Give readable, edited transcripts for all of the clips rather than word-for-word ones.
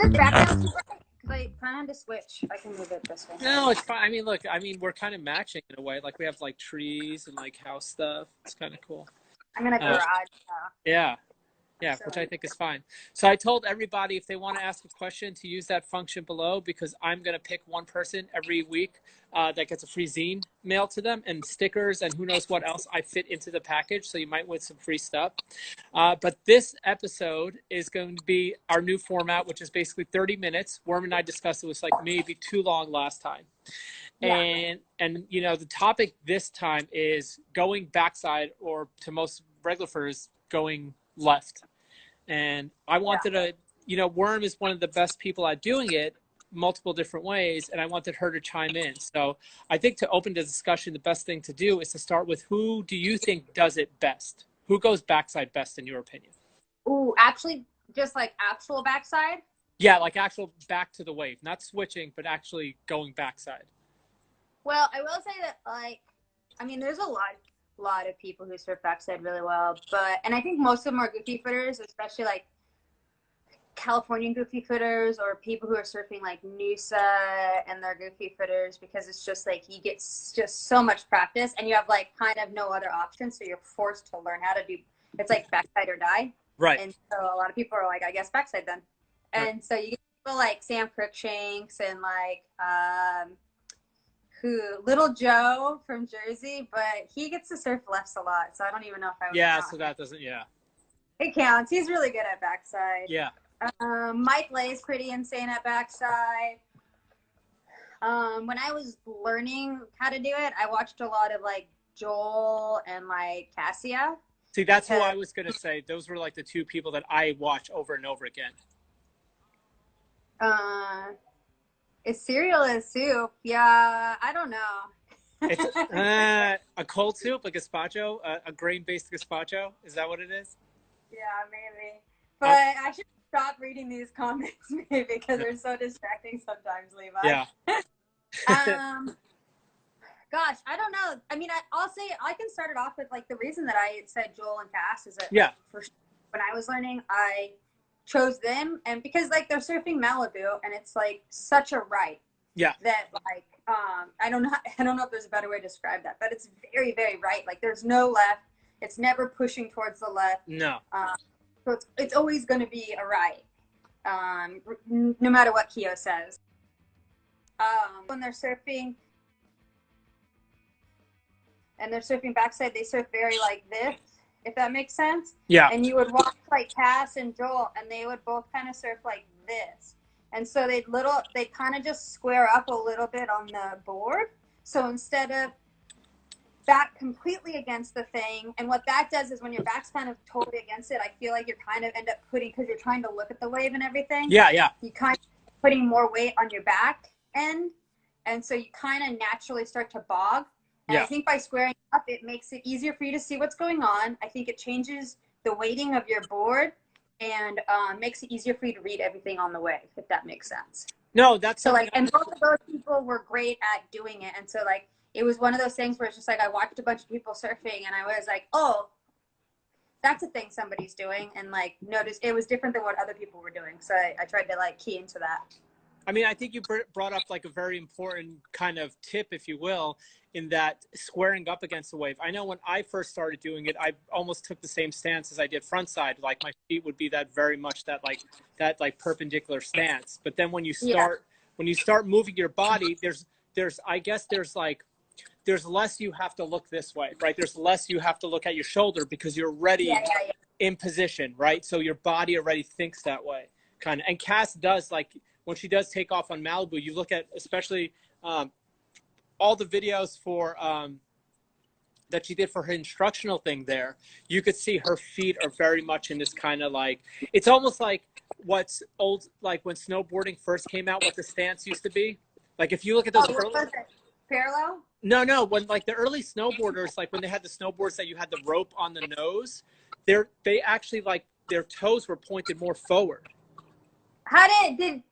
this background too bright? Because I plan to switch. I can move it this way. No, it's fine. I mean, look, I mean, we're kind of matching in a way. Like we have like trees and like house stuff. It's kind of cool. I'm in a garage. Yeah. Yeah, So- which I think is fine. So I told everybody if they want to ask a question to use that function below, because I'm going to pick one person every week that gets a free zine mailed to them and stickers and who knows what else I fit into the package. So you might win some free stuff. But this episode is going to be our new format, which is basically 30 minutes. Worm and I discussed it was like maybe too long last time. Yeah. And you know, the topic this time is going backside, or to most regular furs, going left. And I wanted to, you know, Worm is one of the best people at doing it multiple different ways, and I wanted her to chime in. So I think to open the discussion, the best thing to do is to start with, who do you think does it best? Who goes backside best in your opinion? Ooh, actually, just like actual backside? Yeah, like actual back to the wave, not switching, but actually going backside. Well, I will say that, like, I mean, there's a lot of people who surf backside really well, and I think most of them are goofy footers, especially like Californian goofy footers, or people who are surfing like Noosa and they're goofy footers, because it's just like you get just so much practice and you have like kind of no other option, so you're forced to learn how to do. It's like backside or die, right? And so a lot of people are like, I guess backside then, right. And so you get people like Sam Cruikshanks and like Little Joe from Jersey, but he gets to surf lefts a lot, so I don't even know if I would. Yeah, so that doesn't. Yeah, it counts. He's really good at backside. Yeah. Mike Lay's pretty insane at backside. When I was learning how to do it, I watched a lot of like Joel and like Cassia. See, that's who I was gonna say. Those were like the two people that I watch over and over again. Is cereal is soup? Yeah, I don't know. It's a cold soup, a gazpacho, a grain-based gazpacho. Is that what it is? Yeah, maybe. But I should stop reading these comments maybe, because they're so distracting sometimes, Levi. Yeah. Gosh, I don't know. I mean, I'll say I can start it off with like the reason that I said Joel and Cass is that when I was learning, I chose them, and because like they're surfing Malibu, and it's like such a right. Yeah. That like I don't know if there's a better way to describe that, but it's very, very right. Like there's no left. It's never pushing towards the left. No. So it's always going to be a right, no matter what Keo says. When they're surfing, and they're surfing backside, they surf very like this, if that makes sense. Yeah. And you would watch like Cass and Joel, and they would both kind of surf like this. And so they'd kind of just square up a little bit on the board. So instead of back completely against the thing, and what that does is when your back's kind of totally against it, I feel like you kind of end up because you're trying to look at the wave and everything. Yeah, yeah. You kind of putting more weight on your back end, and so you kind of naturally start to bog. And I think by squaring up, it makes it easier for you to see what's going on. I think it changes the weighting of your board, and makes it easier for you to read everything on the wave, if that makes sense. No, that's so like, and both of those people were great at doing it, and so like it was one of those things where it's just like I watched a bunch of people surfing, and I was like, oh, that's a thing somebody's doing, and like noticed it was different than what other people were doing. So I tried to like key into that. I mean, I think you brought up like a very important kind of tip, if you will, in that squaring up against the wave. I know when I first started doing it, I almost took the same stance as I did frontside. Like my feet would be that very much that perpendicular stance. But then when you start moving your body, there's less you have to look this way, right? There's less you have to look at your shoulder because you're already in position, right? So your body already thinks that way, kind of. And Cass does, like, when she does take off on Malibu, you look at especially all the videos for that she did for her instructional thing there, you could see her feet are very much in this kind of like, it's almost like what's old, like when snowboarding first came out, what the stance used to be. Like if you look at those parallel? No, when like the early snowboarders, like when they had the snowboards that you had the rope on the nose, they actually like their toes were pointed more forward.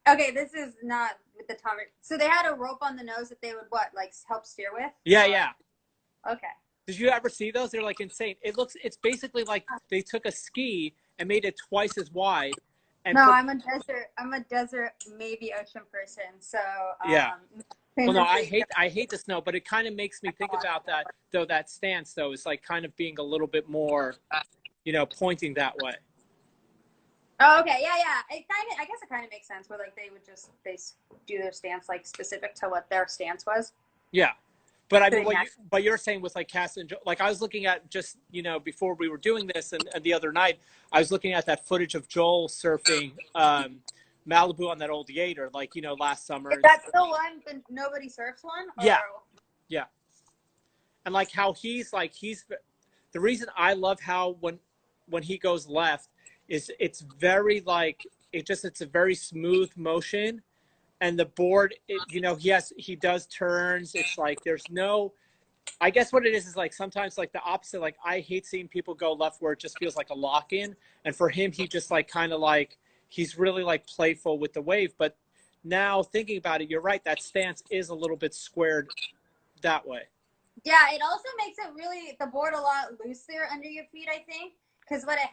Okay, this is not with the Tommy. So they had a rope on the nose that they would help steer with? Yeah. Okay. Did you ever see those? They're like insane. It's basically like they took a ski and made it twice as wide And No, for I'm a desert, maybe ocean person. So, yeah. Well, no, famously, I hate the snow, but it kind of makes me think about that though. That stance though is like kind of being a little bit more, pointing that way. oh, okay, yeah, yeah. I guess it kind of makes sense where like they would just do their stance like specific to what their stance was. Yeah. But I mean, Doing that. but you're saying with like Cass and Joel, like I was looking at just before we were doing this and the other night, I was looking at that footage of Joel surfing Malibu on that old Yater, like last summer. Is that the one, the nobody surfs one, or? Yeah, yeah, and like how he's the reason I love how when he goes left is it's very like it's a very smooth motion, and the board he does turns. It's like there's no, I guess what it is like sometimes like the opposite. Like I hate seeing people go left where it just feels like a lock in. And for him, he just like kind of like he's really like playful with the wave. But now thinking about it, you're right. That stance is a little bit squared that way. Yeah, it also makes it really the board a lot looser under your feet, I think. Because what I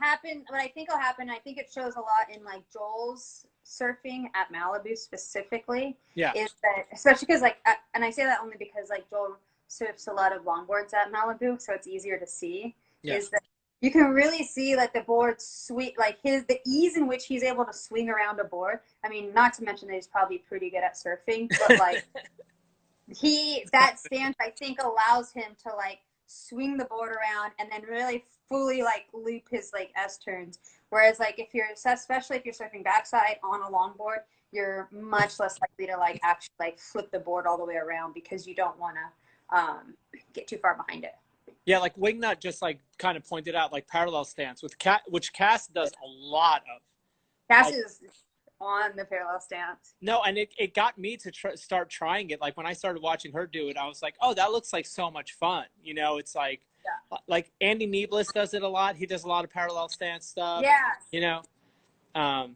think will happen, I think it shows a lot in like Joel's surfing at Malibu specifically. Yeah. Is that especially because like, and I say that only because like Joel surfs a lot of longboards at Malibu, so it's easier to see. Yeah. Is that you can really see like the board sweep, like the ease in which he's able to swing around a board. I mean, not to mention that he's probably pretty good at surfing, but like. That stance I think allows him to like swing the board around and then really fully like loop his like S turns. Whereas like especially if you're surfing backside on a longboard, you're much less likely to like actually like flip the board all the way around because you don't want to get too far behind it. Yeah, like Wingnut just like kind of pointed out like parallel stance with which Cass does a lot of. Cass is on the parallel stance. No, and it got me to start trying it. Like when I started watching her do it, I was like, oh, that looks like so much fun. It's like, like Andy Nieblis does it a lot. He does a lot of parallel stance stuff. Yeah. I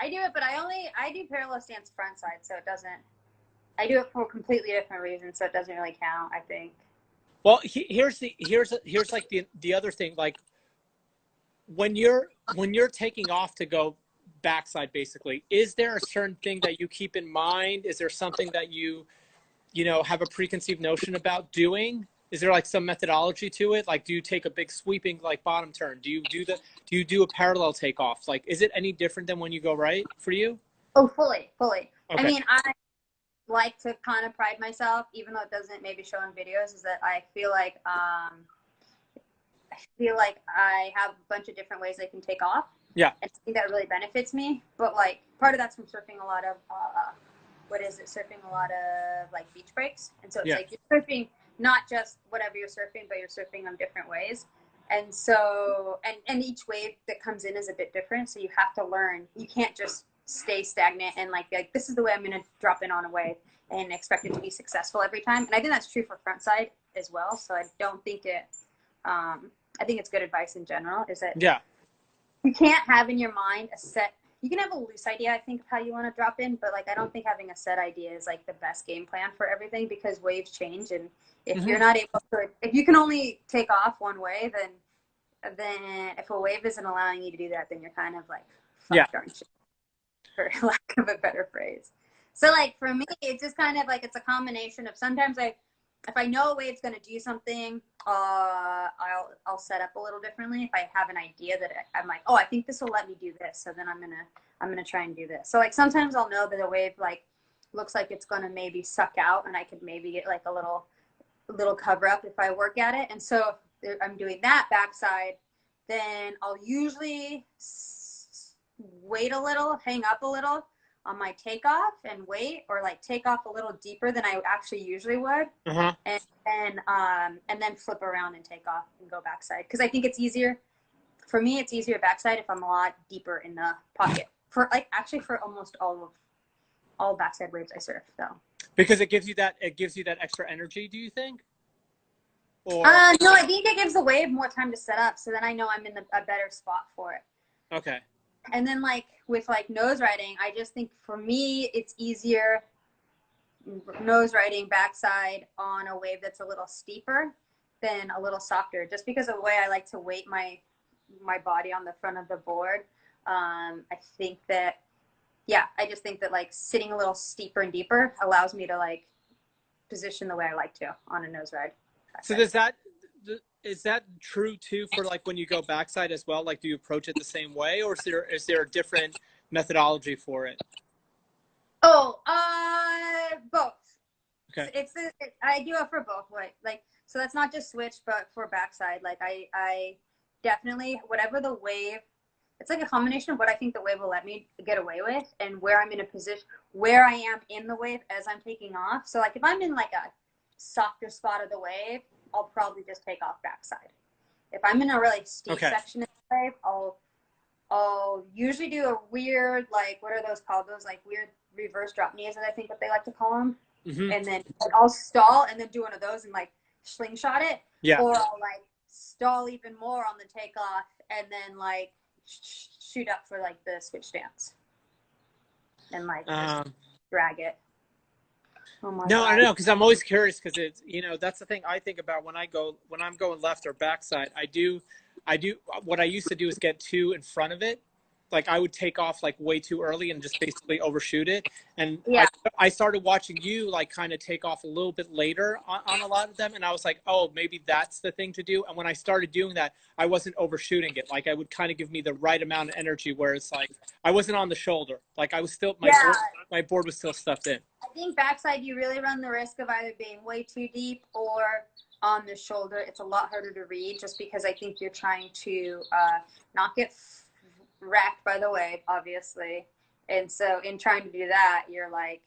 do it, but I do parallel stance front side, so it doesn't. I do it for completely different reasons, so it doesn't really count, I think. Well, here's like the other thing. Like when you're taking off to go backside, basically, is there a certain thing that you keep in mind? Is there something that you have a preconceived notion about doing? Is there like some methodology to it? Like, do you take a big sweeping like bottom turn? Do you do a parallel takeoff? Like, is it any different than when you go right for you? Oh, fully. Okay. I mean, I like to kind of pride myself, even though it doesn't maybe show in videos, is that I feel like I have a bunch of different ways I can take off. Yeah. And I think that really benefits me. But like part of that's from surfing a lot of surfing a lot of like beach breaks. And so it's like you're surfing not just whatever you're surfing, but you're surfing them different ways. And so and each wave that comes in is a bit different. So you have to learn. You can't just stay stagnant and like this is the way I'm gonna drop in on a wave and expect it to be successful every time. And I think that's true for front side as well. So I don't think I think it's good advice in general, is that you can't have in your mind a set. You can have a loose idea, I think, of how you want to drop in, but like I don't think having a set idea is like the best game plan for everything because waves change, and if you're not able to, if you can only take off one way, then if a wave isn't allowing you to do that, then you're kind of like fucked, aren't you? For lack of a better phrase. So like for me, it's just kind of like it's a combination of sometimes if I know a wave's going to do something, I'll set up a little differently. If I have an idea that I'm like, oh, I think this will let me do this, so then I'm gonna try and do this. So like sometimes I'll know that a wave like looks like it's gonna maybe suck out, and I could maybe get like a little cover up if I work at it. And so if I'm doing that backside, then I'll usually wait a little, hang up a little on my takeoff and wait, or like take off a little deeper than I actually usually would, and then flip around and take off and go backside. Because I think it's easier for me. It's easier backside if I'm a lot deeper in the pocket. For like actually for almost all backside waves I surf, though. Because it gives you that extra energy. Do you think? Or no, I think it gives the wave more time to set up, so then I know I'm in a better spot for it. Okay. And then like with like nose riding, I just think for me it's easier nose riding backside on a wave that's a little steeper than a little softer, just because of the way I like to weight my body on the front of the board. I think that, yeah, I just think that like sitting a little steeper and deeper allows me to like position the way I like to on a nose ride. So is that true too for like when you go backside as well? Like, do you approach it the same way, or is there a different methodology for it? Oh, both. Okay. I do it for both. Like, so that's not just switch, but for backside. Like I definitely, whatever the wave, it's like a combination of what I think the wave will let me get away with and where I'm in a position, where I am in the wave as I'm taking off. So like if I'm in like a softer spot of the wave, I'll probably just take off backside. If I'm in a really steep section of the wave, I'll usually do a weird, like, what are those called? Those like weird reverse drop knees, I think what they like to call them. Mm-hmm. And then I'll stall and then do one of those and like slingshot it. Yeah. Or I'll like stall even more on the takeoff and then like shoot up for like the switch stance and like just drag it. Oh my God. I don't know, because I'm always curious, because it's, that's the thing I think about when I'm going left or backside. I do what I used to do is get too in front of it. Like I would take off like way too early and just basically overshoot it. And yeah. I started watching you like kind of take off a little bit later on a lot of them. And I was like, oh, maybe that's the thing to do. And when I started doing that, I wasn't overshooting it. Like I would kind of give me the right amount of energy where it's like, I wasn't on the shoulder. Like I was still, my board was still stuffed in. I think backside, you really run the risk of either being way too deep or on the shoulder. It's a lot harder to read just because I think you're trying to not get wrecked by the wave, obviously. And so in trying to do that, you're like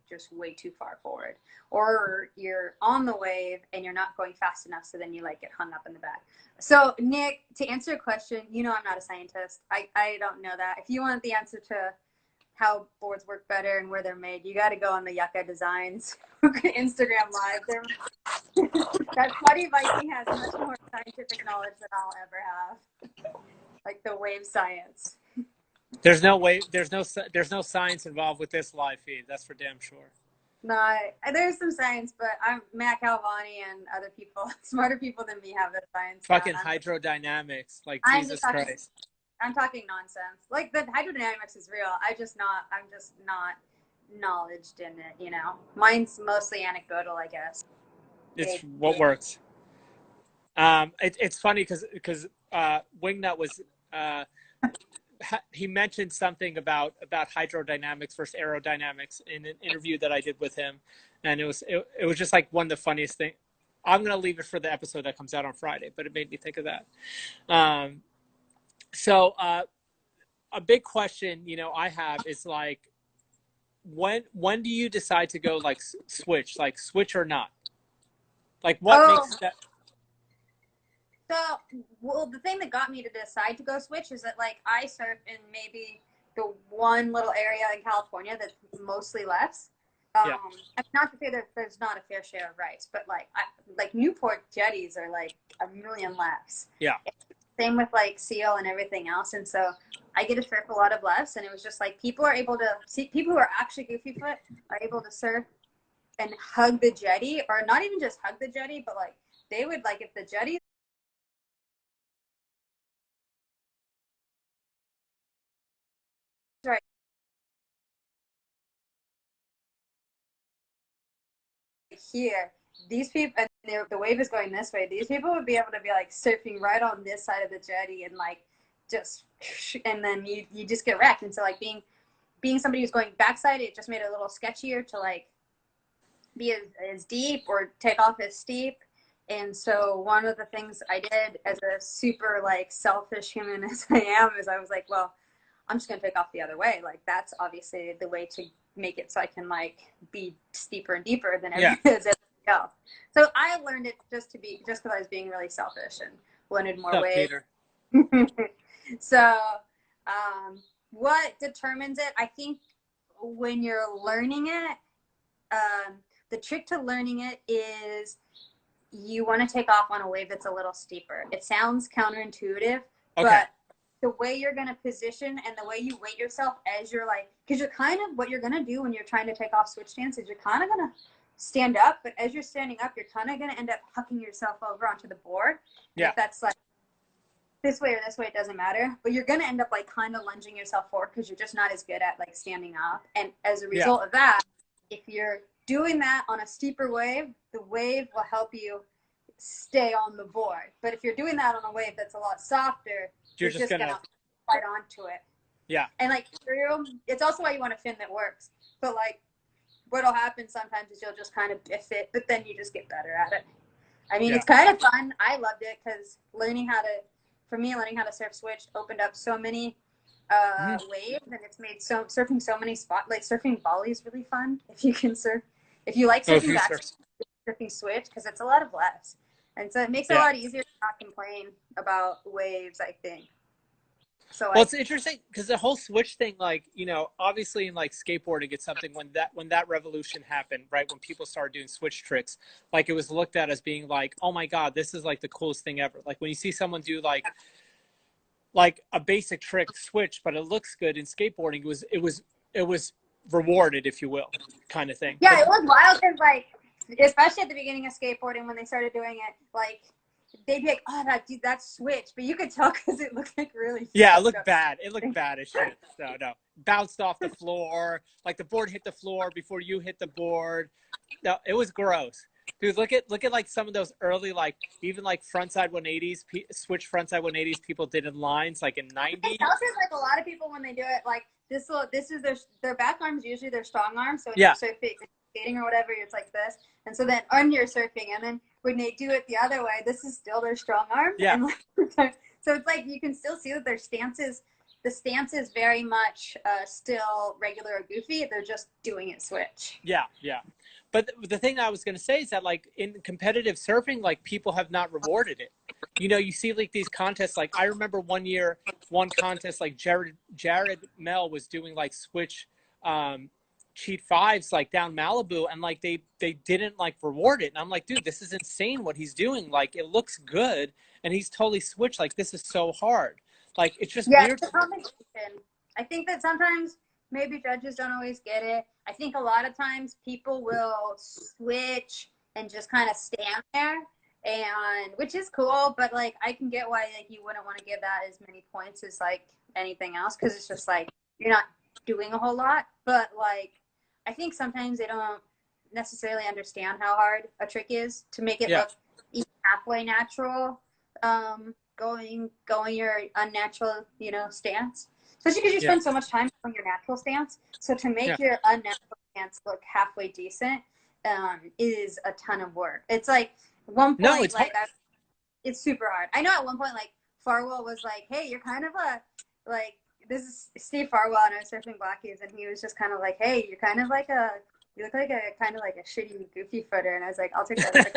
just way too far forward, or you're on the wave and you're not going fast enough. So then you like get hung up in the back. So Nick, to answer your question, I'm not a scientist. I don't know that. If you want the answer to how boards work better and where they're made, you got to go on the Yucca Designs Instagram live. That Sweaty Viking has much more scientific knowledge than I'll ever have. Like the wave science. There's no science involved with this live feed. That's for damn sure. No, there's some science, but Matt Calvani and other people, smarter people than me, have the science. Fucking hydrodynamics, like Jesus Christ. I'm talking nonsense. Like the hydrodynamics is real. I'm just not knowledged in it. Mine's mostly anecdotal, I guess. It's what works. It's funny because Wingnut was he mentioned something about hydrodynamics versus aerodynamics in an interview that I did with him, and it was just like one of the funniest things. I'm gonna leave it for the episode that comes out on Friday, but it made me think of that. So a big question I have is like, when do you decide to go like switch or not? Like what makes that? So, well, the thing that got me to decide to go switch is that, like, I surf in maybe the one little area in California that's mostly lefts. Yeah. Not to say that there's not a fair share of rights, but, like Newport jetties are, like, a million lefts. Yeah. Same with, like, Seal and everything else. And so I get to surf a lot of lefts, and it was just, like, people who are actually goofy foot are able to surf and hug the jetty, or not even just hug the jetty, but, like, they would, like, if the jetty right here, these people, and the wave is going this way, these people would be able to be like surfing right on this side of the jetty and like just, and then you just get wrecked. And so like being somebody who's going backside, it just made it a little sketchier to like be as deep or take off as steep. And so one of the things I did as a super like selfish human as I am is I was like, well, I'm just going to take off the other way. Like that's obviously the way to make it so I can like be steeper and deeper than everybody else. So I learned it just because I was being really selfish and wanted more weight. So what determines it? I think when you're learning it, the trick to learning it is you want to take off on a wave that's a little steeper. It sounds counterintuitive, but the way you're going to position and the way you weight yourself as you're like, because you're kind of, what you're going to do when you're trying to take off switch stance is you're kind of going to stand up, but as you're standing up, you're kind of going to end up hucking yourself over onto the board. Yeah. If that's like, this way or this way, it doesn't matter. But you're gonna end up like kind of lunging yourself forward because you're just not as good at like standing up. And as a result of that, if you're doing that on a steeper wave, the wave will help you stay on the board. But if you're doing that on a wave that's a lot softer, you're just gonna fight onto it. Yeah. And like it's also why you want a fin that works. But like what'll happen sometimes is you'll just kind of biff it, but then you just get better at it. I mean, it's kind of fun. I loved it because learning how to surf switch opened up so many waves, and it's made surfing so many spots. Like surfing volley is really fun if you can surf. If you like surfing surfing switch, because it's a lot of lefts, and so it makes it a lot easier to not complain about waves, I think. So well, it's interesting because the whole switch thing, like, you know, obviously in like skateboarding, it's something when that revolution happened, right? When people started doing switch tricks, like it was looked at as being like, oh my God, this is like the coolest thing ever. Like when you see someone do like a basic trick switch, but it looks good in skateboarding, it was rewarded, if you will, kind of thing. Yeah, it was wild because like, especially at the beginning of skateboarding when they started doing it, like they'd be like, oh, that switch, but you could tell because it looked like really it looked bad. It looked bad as shit. No, bounced off the floor, like the board hit the floor before you hit the board. No, it was gross. Dude, look at like some of those early, like even like frontside 180s, switch frontside 180s people did in lines like in 90. It tells you like a lot of people when they do it, like this is their back arms, usually their strong arms. So when you're surfing, skating or whatever, it's like this. And so then on your surfing, and then when they do it the other way, this is still their strong arm. Yeah. And like, so it's like you can still see that the stance is very much still regular or goofy. They're just doing it switch. Yeah. But the thing I was going to say is that like in competitive surfing, like people have not rewarded it. You know, you see like these contests. Like I remember one contest, like Jared Mel was doing like switch cheat fives like down Malibu, and like they didn't like reward it. And I'm like, dude, this is insane what he's doing. Like it looks good, and he's totally switched. Like this is so hard. Like it's just weird. It's a competition. I think that sometimes maybe judges don't always get it. I think a lot of times people will switch and just kind of stand there, and which is cool, but like I can get why like you wouldn't want to give that as many points as like anything else, because it's just like you're not doing a whole lot. But like I think sometimes they don't necessarily understand how hard a trick is to make it look even halfway natural, going your unnatural, you know, stance. Especially because you spend so much time on your natural stance. So to make your unnatural stance look halfway decent is a ton of work. It's like one point, it's super hard. I know at one point, like Farwell was like, "Hey, you're kind of like this is Steve Farwell, and I was surfing Blackies, and he was just kind of like, hey, you're kind of like you look like a kind of like a shitty goofy footer," and I was like, I'll take that.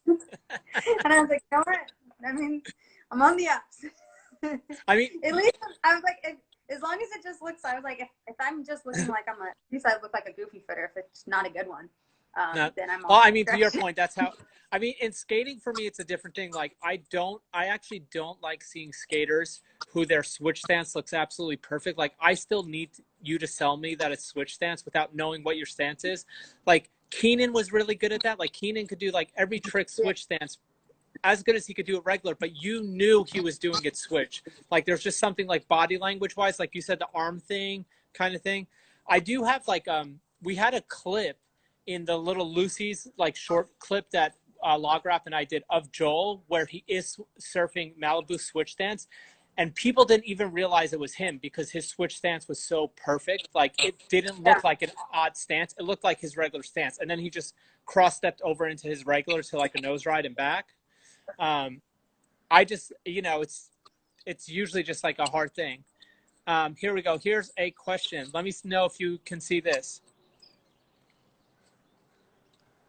And I was like, you know what? I mean, I'm on the ups. I mean, at least I was like, as long as it just looks, I was like, if I'm just looking like at least I look like a goofy footer. If it's not a good one, then I'm. Well, I mean, to your point, that's how. I mean, in skating for me, it's a different thing. Like, I actually don't like seeing skaters who their switch stance looks absolutely perfect. Like, I still need you to sell me that it's switch stance without knowing what your stance is. Like, Keenan was really good at that. Like, Keenan could do like every trick switch stance as good as he could do it regular, but you knew he was doing it switch. Like there's just something like body language wise, like you said, the arm thing kind of thing. I do have like, we had a clip in the Little Lucy's like short clip that Lograp and I did of Joel, where he is surfing Malibu switch stance. And people didn't even realize it was him because his switch stance was so perfect. Like it didn't look like an odd stance. It looked like his regular stance. And then he just cross-stepped over into his regular to like a nose ride and back. I just, you know, it's usually just like a hard thing. Here we go. Here's a question. Let me know if you can see this.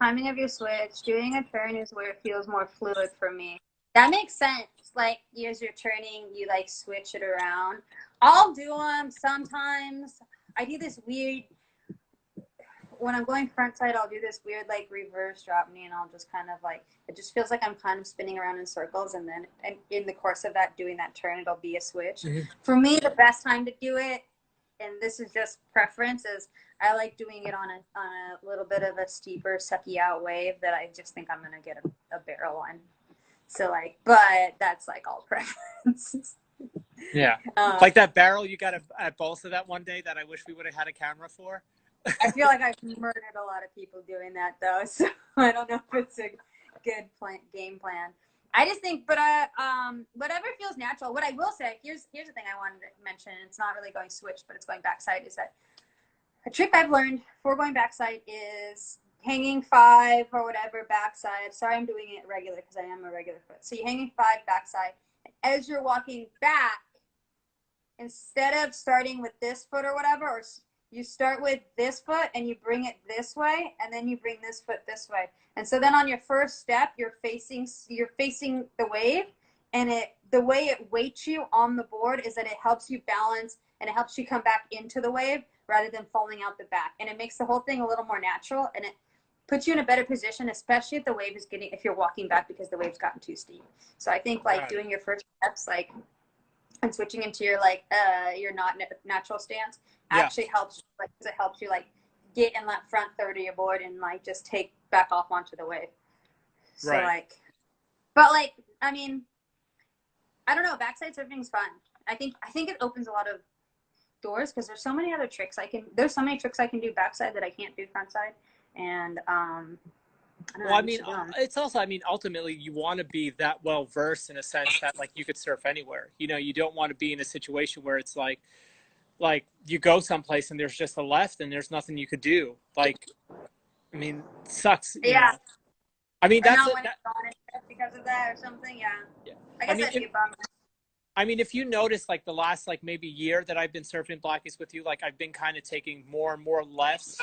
Timing of your switch. Doing a turn is where it feels more fluid for me. That makes sense. Like, as you're turning, you like switch it around. I'll do them sometimes. I do this weird, when I'm going front side, I'll do this weird like reverse drop knee, and I'll just kind of like, it just feels like I'm kind of spinning around in circles, and then in the course of that, doing that turn, it'll be a switch. Mm-hmm. For me, the best time to do it, and this is just preference, is I like doing it on a little bit of a steeper, sucky out wave that I just think I'm going to get a barrel on. So like, but that's like all preference. Yeah. Like that barrel you got at Bolsa that one day that I wish we would have had a camera for. I feel like I've murdered a lot of people doing that though, so I don't know if it's a good game plan. I just think, but whatever feels natural. What I will say, here's the thing I wanted to mention. It's not really going switch, but it's going backside. Is that a trick I've learned for going backside is hanging 5 or whatever backside. Sorry, I'm doing it regular because I am a regular foot. So you're hanging 5 backside. As you're walking back, instead of starting with this foot or whatever, or you start with this foot and you bring it this way, and then you bring this foot this way. And so then on your first step, you're facing the wave, and the way it weights you on the board is that it helps you balance and it helps you come back into the wave rather than falling out the back. And it makes the whole thing a little more natural, and it puts you in a better position, especially if the wave is if you're walking back because the wave's gotten too steep. So I think like doing your first steps, like, and switching into your your not natural stance actually helps. Like, it helps you like get in that front third of your board and like just take back off onto the wave. So like, but like, I mean, I don't know. Backside surfing is fun. I think it opens a lot of doors because there's so many other tricks there's so many tricks I can do backside that I can't do frontside. And well, I mean, it's also, I mean, ultimately you want to be that well versed in a sense that like you could surf anywhere. You know, you don't want to be in a situation where it's like you go someplace and there's just a left and there's nothing you could do. Like, I mean, it sucks. You know? I mean, that's because of that or something. Yeah. I guess that'd be a bummer. I mean, if you notice, like the last like maybe year that I've been surfing blackies with you, like I've been kind of taking more and more lefts,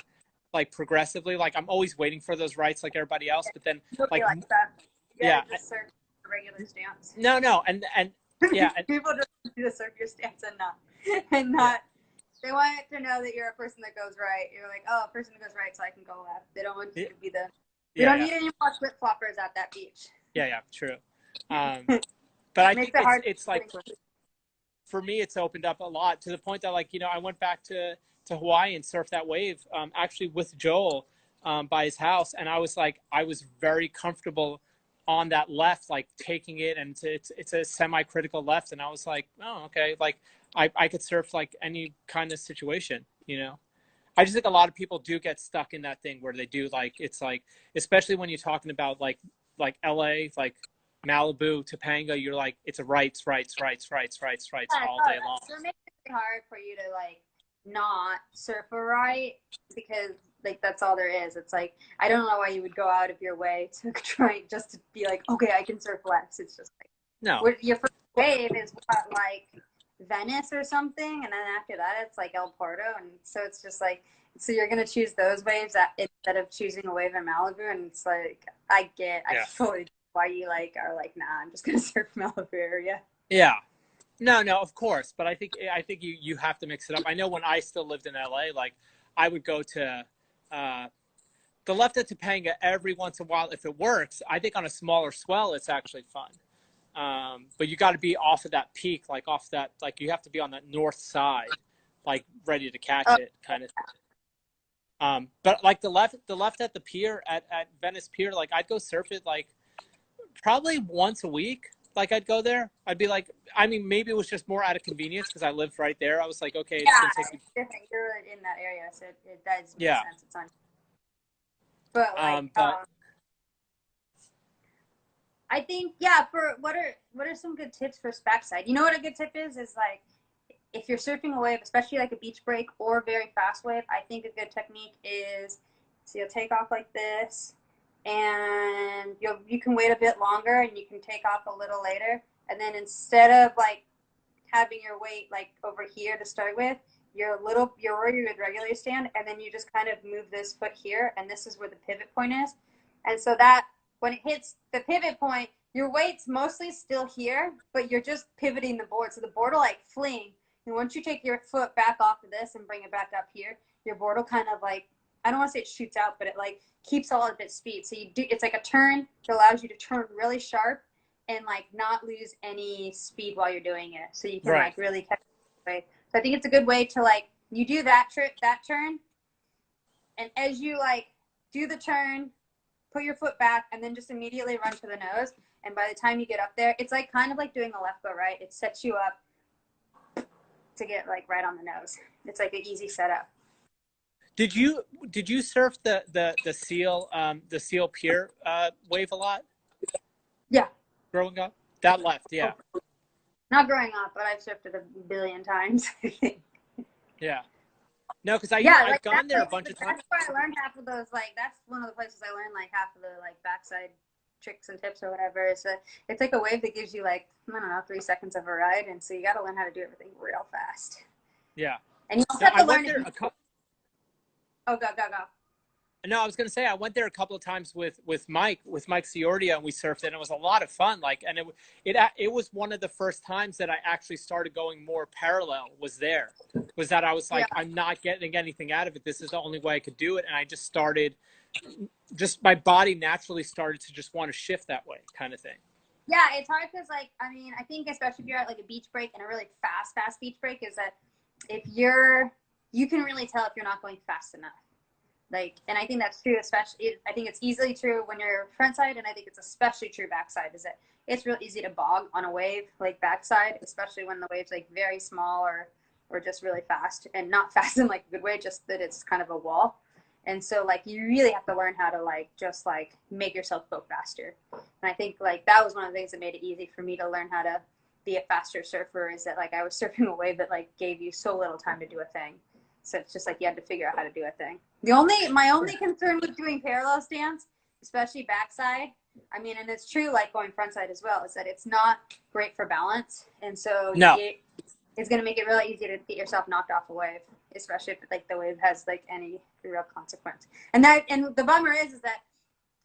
like progressively. Like I'm always waiting for those rights, like everybody else. But then, like that. Just surf a regular stance. No, and yeah, people just do to surf your stance and not. They want to know that you're a person that goes right. You're like, oh, a person that goes right, so I can go left. They don't want you to be the. You don't need any more flip floppers at that beach. Yeah, true. But I think it's like for me, it's opened up a lot to the point that like, you know, I went back to Hawaii and surfed that wave actually with Joel by his house. And I was very comfortable on that left, like taking it, and it's a semi-critical left. And I was like, oh, okay. Like I could surf like any kind of situation, you know? I just think a lot of people do get stuck in that thing where they do like, it's like, especially when you're talking about like LA, like Malibu, Topanga, you're like, it's a rights all day long. So it makes it hard for you to like not surf a right because like that's all there is. It's like, I don't know why you would go out of your way to try just to be like, okay, I can surf lefts. It's just like, no. Your first wave is what, like Venice or something, and then after that it's like El Porto, and so it's just like, so you're gonna choose those waves instead of choosing a wave in Malibu, and it's like I fully why you like are like, nah, I'm just gonna surf Malibu area. Yeah, no, of course, but I think you have to mix it up. I know when I still lived in LA, like I would go to the left at Topanga every once in a while if it works. I think on a smaller swell it's actually fun. But you got to be off of that peak, like off that, like you have to be on that north side, like ready to catch it kind of. But like the left at the pier at Venice Pier, like I'd go surf it like probably once a week. Like I'd go there. I'd be like, I mean, maybe it was just more out of convenience because I lived right there. I was like, okay, it's gonna take me. Different. You're in that area, so it does make sense. It's on. But like, I think for what are some good tips for backside? You know what a good tip is like if you're surfing a wave, especially like a beach break or a very fast wave, I think a good technique is so you'll take off like this, and you can wait a bit longer and you can take off a little later, and then instead of like having your weight like over here to start with, you're where you would regularly stand, and then you just kind of move this foot here, and this is where the pivot point is, and so that when it hits the pivot point, your weight's mostly still here, but you're just pivoting the board. So the board will like fling. And once you take your foot back off of this and bring it back up here, your board will kind of like, I don't want to say it shoots out, but it like keeps all of its speed. So it's like a turn that allows you to turn really sharp and like not lose any speed while you're doing it. So you can like really catch the way. So I think it's a good way to like, you do that turn. And as you like do the turn, put your foot back, and then just immediately run to the nose. And by the time you get up there, it's like kind of like doing a left go right. It sets you up to get like right on the nose. It's like an easy setup. Did you surf the seal pier wave a lot Yeah. growing up? That left, yeah. Not growing up, but I've surfed it a billion times. Yeah. No, because I've gone there a bunch of times. That's where I learned half of those. Like that's one of the places I learned like half of the like backside tricks and tips or whatever. It's like a wave that gives you like, I don't know, 3 seconds of a ride, and so you got to learn how to do everything real fast. Yeah. And you also have to learn. Oh, go. No, I was going to say I went there a couple of times with Mike Ciordia, and we surfed, and it was a lot of fun. Like, and it was one of the first times that I actually started going more parallel. Was that I was like, yeah. I'm not getting anything out of it. This is the only way I could do it, and I just started. Just my body naturally started to just want to shift that way, kind of thing. Yeah, it's hard because, like, I mean, I think especially if you're at like a beach break and a really fast beach break, is that if you can really tell if you're not going fast enough. Like, and I think that's true, especially, I think it's easily true when you're frontside, and I think it's especially true backside, is that it's real easy to bog on a wave, like backside, especially when the wave's like very small or just really fast, and not fast in like a good way, just that it's kind of a wall. And so like, you really have to learn how to like, just like make yourself go faster. And I think like, that was one of the things that made it easy for me to learn how to be a faster surfer, is that like, I was surfing a wave that like gave you so little time to do a thing. So it's just like you had to figure out how to do a thing. My only concern with doing parallel stance, especially backside, I mean, and it's true like going frontside as well, is that it's not great for balance. And so it's going to make it really easy to get yourself knocked off a wave, especially if like the wave has like any real consequence. And the bummer is that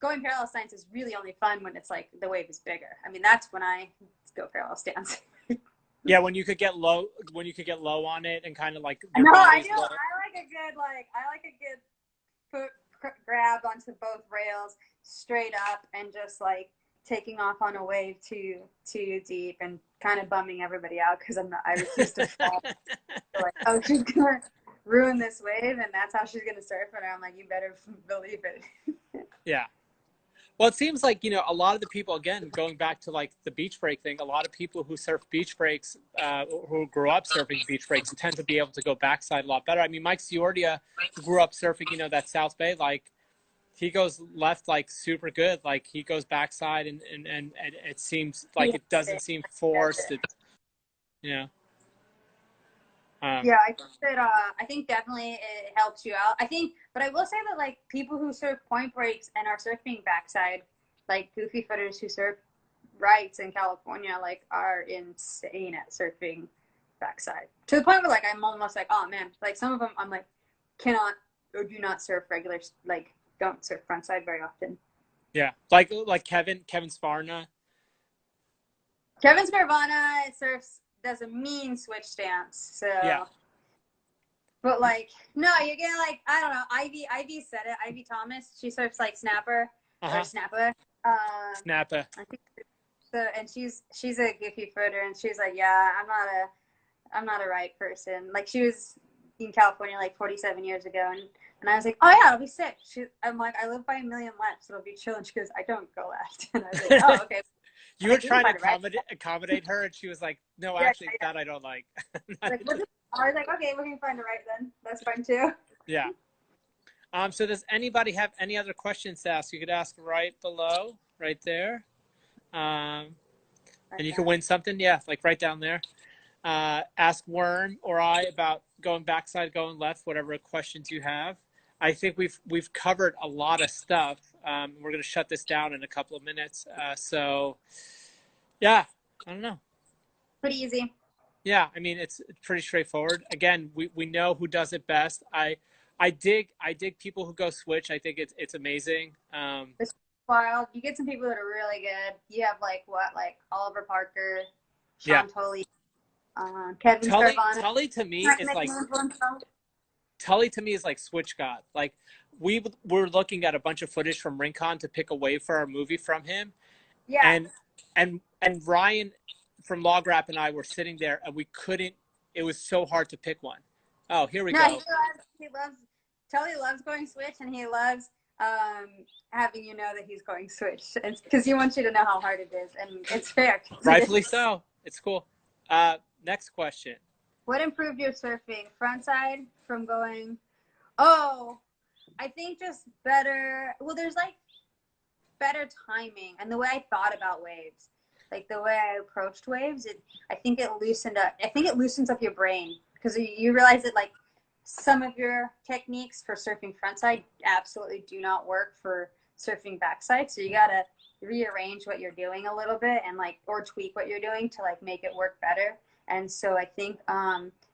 going parallel stance is really only fun when it's like the wave is bigger. I mean, that's when I go parallel stance. Yeah, when you could get low on it and kind of like. No, I do. I like a good foot grab onto both rails straight up and just like taking off on a wave too deep and kind of bumming everybody out because I refuse to fall. So like, oh, she's gonna ruin this wave and that's how she's gonna surf it. And I'm like, you better believe it. Yeah. Well, it seems like, a lot of the people, again, going back to like the beach break thing, a lot of people who surf beach breaks, who grew up surfing beach breaks, tend to be able to go backside a lot better. I mean, Mike Ciordia, who grew up surfing, that South Bay, like he goes left like super good. Like he goes backside and it seems like it doesn't seem forced. Yeah, I think definitely it helps you out. But I will say that like people who surf point breaks and are surfing backside, like goofy footers who surf rights in California, like are insane at surfing backside to the point where like I'm almost like, oh man, like some of them I'm like cannot or do not surf regular, like don't surf frontside very often. Yeah, like Kevin Sparna. Kevin Sparvana does a mean switch stance. So yeah. But like, no, you get like, I don't know. Ivy said it. Ivy Thomas. She surfs like snapper or snapper. Snapper. I think so, and she's a goofy footer, and she's like, yeah, I'm not a right person. Like she was in California like 47 years ago, and I was like, oh yeah, it'll be sick. I'm like, I live by a million lefts. It'll be chill. And she goes, I don't go left. And I was like, oh okay. You were trying to accommodate her, and she was like, no, yeah, actually, that I don't like. Like I was like, okay, we're going to find a right then. That's fine, too. Yeah. So does anybody have any other questions to ask? You could ask right below, right there. And you can win something. Yeah, like right down there. Ask Worm or I about going backside, going left, whatever questions you have. I think we've covered a lot of stuff. We're going to shut this down in a couple of minutes. So, yeah, I don't know. Pretty easy. Yeah, I mean it's pretty straightforward. Again, we know who does it best. I dig people who go switch. I think it's amazing. It's wild. You get some people that are really good. You have like Oliver Parker, Sean Tully, Kevin Sparvana. Tully to me is like. Tully to me is like switch god. Like we were looking at a bunch of footage from Rincon to pick a wave for our movie from him. Yeah. And Ryan from Log Rap and I were sitting there and we couldn't. It was so hard to pick one. Oh, here we go. Tully loves going switch and he loves having you know that he's going switch, because he wants you to know how hard it is, and it's fair. Rightfully so. It's cool. Next question. What improved your surfing? Frontside from going, oh, I think just better. Well, there's like better timing and the way I thought about waves, like the way I approached waves. I think it loosened up. I think it loosens up your brain because you realize that like some of your techniques for surfing frontside absolutely do not work for surfing backside. So you gotta rearrange what you're doing a little bit and like or tweak what you're doing to like make it work better. And so I think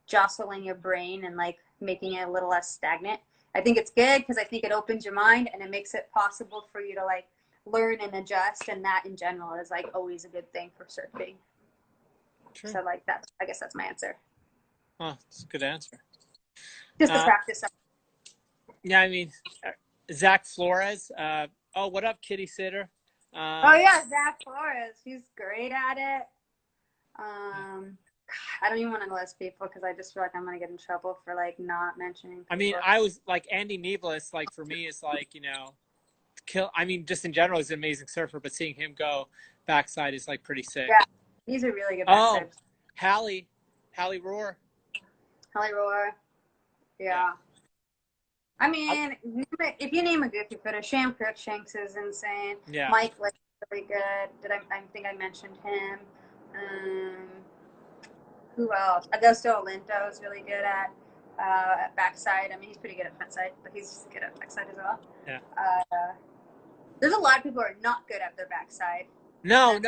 jostling your brain and like making it a little less stagnant, I think it's good because I think it opens your mind and it makes it possible for you to like learn and adjust, and that in general is like always a good thing for surfing. True. So like that, I guess that's my answer. Oh, that's a good answer. Just to practice. Yeah, I mean, Zach Flores. Oh, what up, Kitty Sitter? Oh yeah, Zach Flores. He's great at it. I don't even want to list people because I just feel like I'm gonna get in trouble for like not mentioning people. I mean, I was like Andy Neblis. Like for me, is like kill. I mean, just in general, he's an amazing surfer, but seeing him go backside is like pretty sick. Yeah, he's a really good backside. Oh, Hallie Roar. Hallie Roar. Yeah. I mean, if you name a goofy footer, Sham Crookshanks is insane. Yeah. Mike Lake is really good. I think I mentioned him. Who else? Augusto Olinto is really good at backside. I mean, he's pretty good at frontside, but he's good at backside as well. Yeah. There's a lot of people who are not good at their backside. No.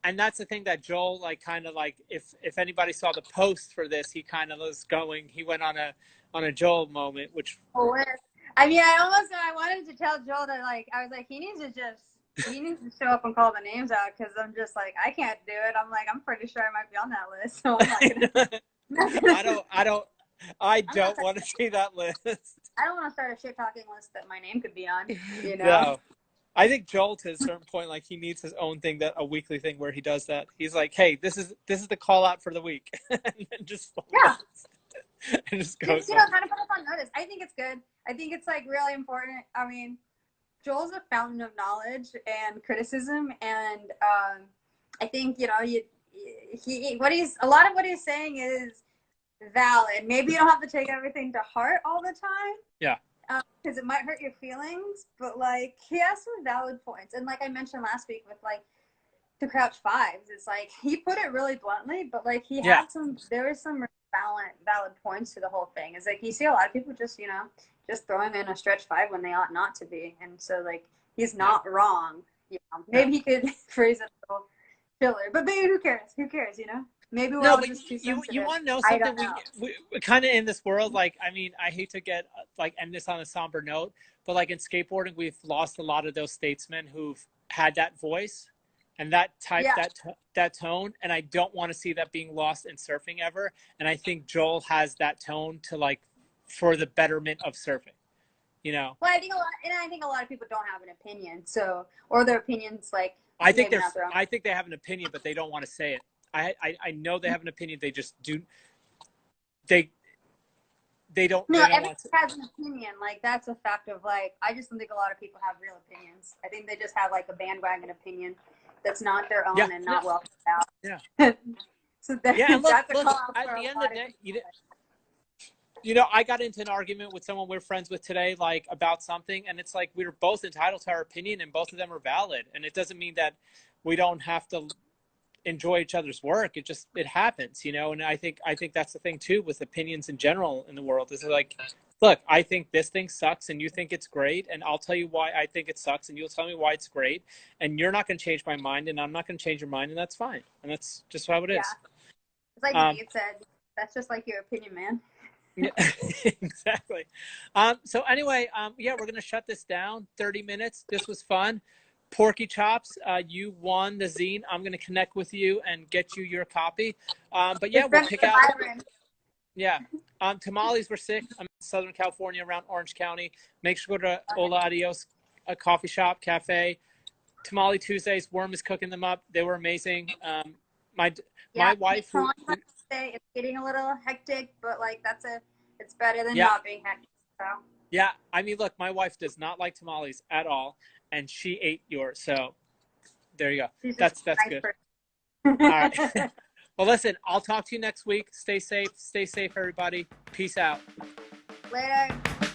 And that's the thing that Joel, like, kind of like, if anybody saw the post for this, he kind of was going. He went on a Joel moment, which. Oh, I mean, I wanted to tell Joel that, like, I was like, he needs to show up and call the names out because I'm just like, I can't do it. I'm like, I'm pretty sure I might be on that list, so I'm not gonna. I don't want to see that list. I don't want to start a shit talking list that my name could be on. You know. No. I think Joel, to a certain point, like he needs his own thing, a weekly thing where he does that. He's like, "Hey, this is the call out for the week," and just and just goes. Kind of put us on notice. I think it's good. I think it's like really important. I mean, Joel's a fountain of knowledge and criticism, and I think a lot of what he's saying is valid. Maybe you don't have to take everything to heart all the time. Yeah. Because it might hurt your feelings, but like he has some valid points, and like I mentioned last week with like the crouch fives, it's like he put it really bluntly, but like he had there was some valid points to the whole thing. It's like you see a lot of people just throwing in a stretch five when they ought not to be, and so like he's not wrong. Maybe he could phrase it a little filler, but maybe who cares? Maybe we're all just too sensitive. You want to know something? We kind of in this world, like, I mean, I hate to get like end this on a somber note, but like in skateboarding, we've lost a lot of those statesmen who've had that voice and that type, that tone, and I don't want to see that being lost in surfing ever. And I think Joel has that tone to like for the betterment of surfing. Well, I think a lot of people don't have an opinion, or their opinions like I think they have an opinion, but they don't want to say it. I know they have an opinion. They just do. They don't. No, everyone has an opinion. Like that's a fact of like. I just don't think a lot of people have real opinions. I think they just have like a bandwagon opinion that's not their own and not well thought out. Yeah. So look, at the end of the day, I got into an argument with someone we're friends with today, like about something, and it's like we were both entitled to our opinion, and both of them are valid, and it doesn't mean that we don't have to enjoy each other's work. It happens, and I think that's the thing too with opinions in general in the world is like, look, I think this thing sucks and you think it's great, and I'll tell you why I think it sucks and you'll tell me why it's great, and you're not going to change my mind and I'm not going to change your mind, and that's fine, and that's just how it is. It's like you said, that's just like your opinion, man. Yeah, exactly. So anyway, we're going to shut this down. 30 minutes. This was fun. Porky Chops, you won the zine. I'm going to connect with you and get you your copy. But yeah, we'll pick out. Yeah. Tamales were sick. I'm in Southern California around Orange County. Make sure to go to Hola Adios, a coffee shop, cafe. Tamale Tuesdays, Worm is cooking them up. They were amazing. My wife. It's getting a little hectic, but like it's better than not being hectic. So. Yeah, I mean, look, my wife does not like tamales at all, and she ate yours. So there you go. She's just That's a nice good. All right. person. Well, listen, I'll talk to you next week. Stay safe. Stay safe, everybody. Peace out. Later.